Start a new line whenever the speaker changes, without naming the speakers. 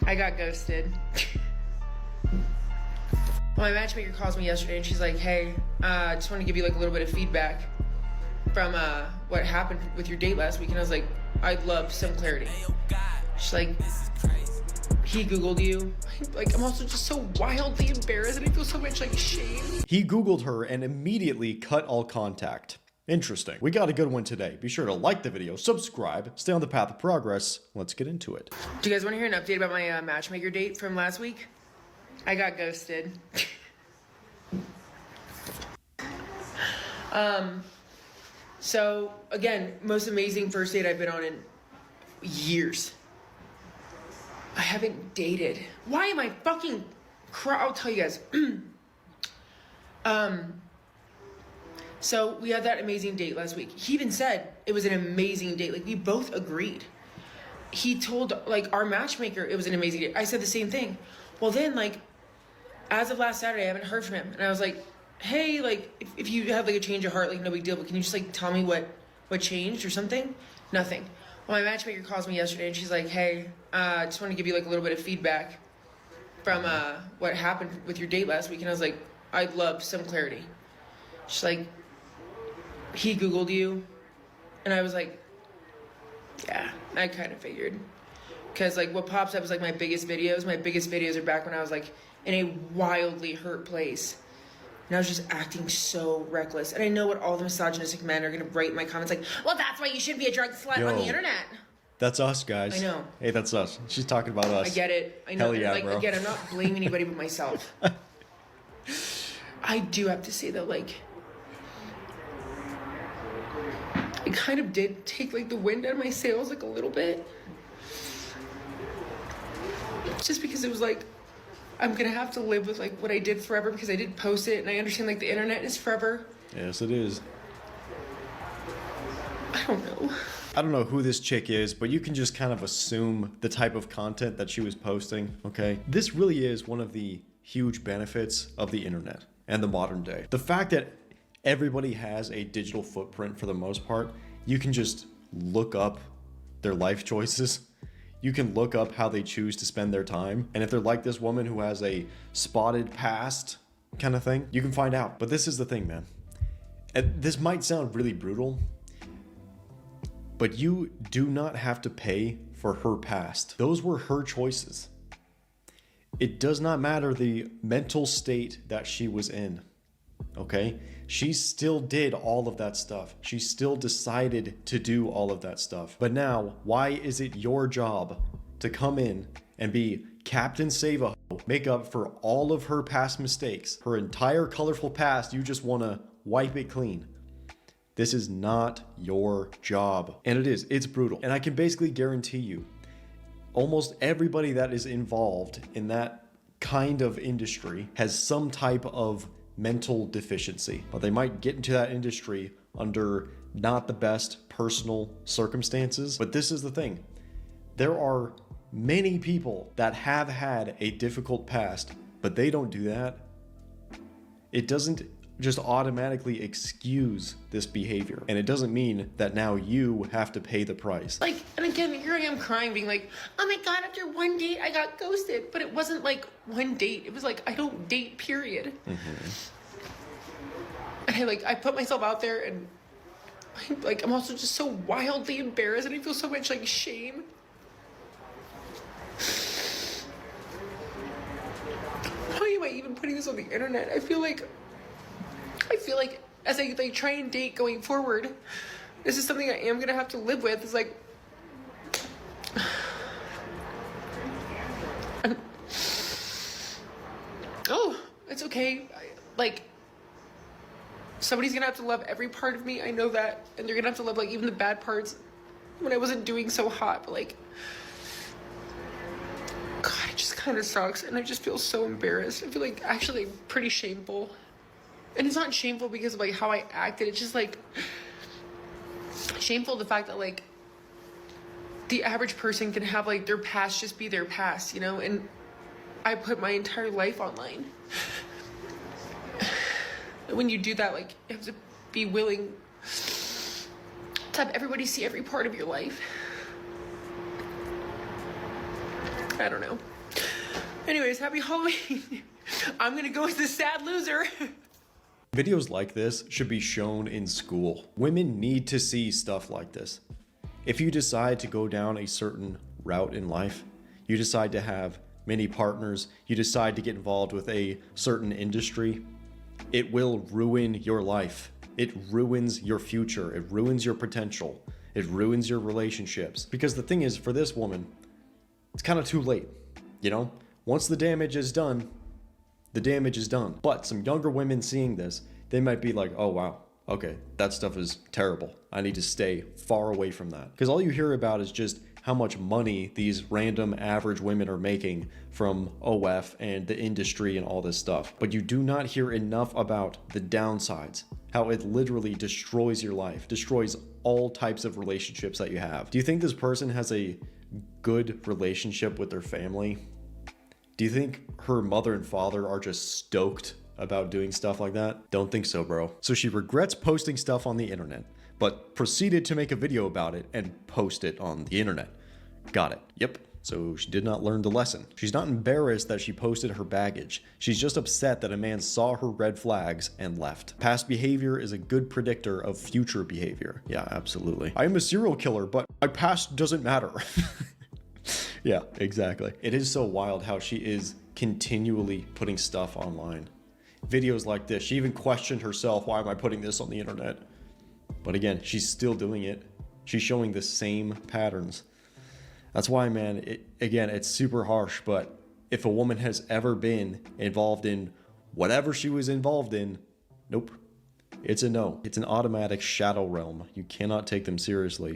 I got ghosted. My matchmaker calls me yesterday and she's like, hey, I just want to give you like a little bit of feedback from what happened with your date last week. And I was like, I'd love some clarity. She's like, he Googled you. Like, I'm also just so wildly embarrassed and I feel so much like shame.
He Googled her and immediately cut all contact. Interesting. We got a good one today. Be sure to like the video, subscribe, stay on the path of progress. Let's get into it.
Do you guys want to hear an update about my matchmaker date from last week? I got ghosted. So again, most amazing first date I've been on in years. I haven't dated. Why am I fucking I'll tell you guys. So we had that amazing date last week. He even said it was an amazing date. Like, we both agreed. He told, like, our matchmaker it was an amazing date. I said the same thing. Well, then, like, as of last Saturday, I haven't heard from him. And I was like, hey, like, if you have, like, a change of heart, like, no big deal. But can you just, like, tell me what changed or something? Nothing. Well, my matchmaker calls me yesterday, and she's like, hey, I just want to give you, like, a little bit of feedback from what happened with your date last week. And I was like, I'd love some clarity. She's like, he Googled you. And I was like, yeah, I kind of figured. Because, like, what pops up is, like, my biggest videos. My biggest videos are back when I was, like, in a wildly hurt place. And I was just acting so reckless. And I know what all the misogynistic men are going to write in my comments, like, well, that's why you should be a drug slut on the internet.
That's us, guys.
I know.
Hey, that's us. She's talking about us.
I get it. I know.
Hell yeah,
like,
bro.
Again, I'm not blaming anybody but myself. I do have to say, though, like, it kind of did take, like, the wind out of my sails, like, a little bit. Just because it was, like, I'm going to have to live with, like, what I did forever because I did post it, and I understand, like, the internet is forever.
Yes, it is.
I don't know.
I don't know who this chick is, but you can just kind of assume the type of content that she was posting, okay? This really is one of the huge benefits of the internet and the modern day. The fact that everybody has a digital footprint for the most part. You can just look up their life choices. You can look up how they choose to spend their time. And if they're like this woman who has a spotted past kind of thing, you can find out. But this is the thing, man. And this might sound really brutal, but you do not have to pay for her past. Those were her choices. It does not matter the mental state that she was in. Okay? She still did all of that stuff. She still decided to do all of that stuff. But now, why is it your job to come in and be Captain Save-A-Ho, make up for all of her past mistakes? Her entire colorful past, you just want to wipe it clean. This is not your job. And it is. It's brutal. And I can basically guarantee you, almost everybody that is involved in that kind of industry has some type of mental deficiency. Well, they might get into that industry under not the best personal circumstances, but this is the thing. There are many people that have had a difficult past, but they don't do that. It doesn't just automatically excuse this behavior, and it doesn't mean that now you have to pay the price.
Like, and again, here I am crying, being like, oh my god, after one date I got ghosted. But it wasn't like one date, it was like, I don't date, period. And I put myself out there, and I'm also just so wildly embarrassed, and I feel so much like shame. Why am I even putting this on the internet? I feel like as I try and date going forward, this is something I am gonna have to live with. It's like, oh, it's okay. Somebody's gonna have to love every part of me. I know that, and they're gonna have to love even the bad parts when I wasn't doing so hot. But God, it just kind of sucks, and I just feel so embarrassed. I feel actually pretty shameful. And it's not shameful because of how I acted. It's just shameful the fact that the average person can have their past just be their past, you know? And I put my entire life online. And when you do that, you have to be willing to have everybody see every part of your life. I don't know. Anyways, happy Halloween. I'm gonna go as the sad loser.
Videos like this should be shown in school. Women need to see stuff like this. If you decide to go down a certain route in life, you decide to have many partners, you decide to get involved with a certain industry, it will ruin your life. It ruins your future. It ruins your potential. It ruins your relationships. Because the thing is, for this woman, it's kind of too late. You know, once the damage is done, the damage is done. But some younger women seeing this, they might be like, oh wow, okay, that stuff is terrible. I need to stay far away from that. Because all you hear about is just how much money these random average women are making from OF and the industry and all this stuff. But you do not hear enough about the downsides, how it literally destroys your life, destroys all types of relationships that you have. Do you think this person has a good relationship with their family? Do you think her mother and father are just stoked about doing stuff like that? Don't think so, bro. So she regrets posting stuff on the internet, but proceeded to make a video about it and post it on the internet. Got it. Yep. So she did not learn the lesson. She's not embarrassed that she posted her baggage. She's just upset that a man saw her red flags and left. Past behavior is a good predictor of future behavior. Yeah, absolutely. I am a serial killer, but my past doesn't matter. Yeah, exactly. It is so wild how she is continually putting stuff online. Videos like this. She even questioned herself, why am I putting this on the internet? But again, she's still doing it. She's showing the same patterns. That's why, man, it's super harsh, but if a woman has ever been involved in whatever she was involved in, nope. It's a no. It's an automatic shadow realm. You cannot take them seriously.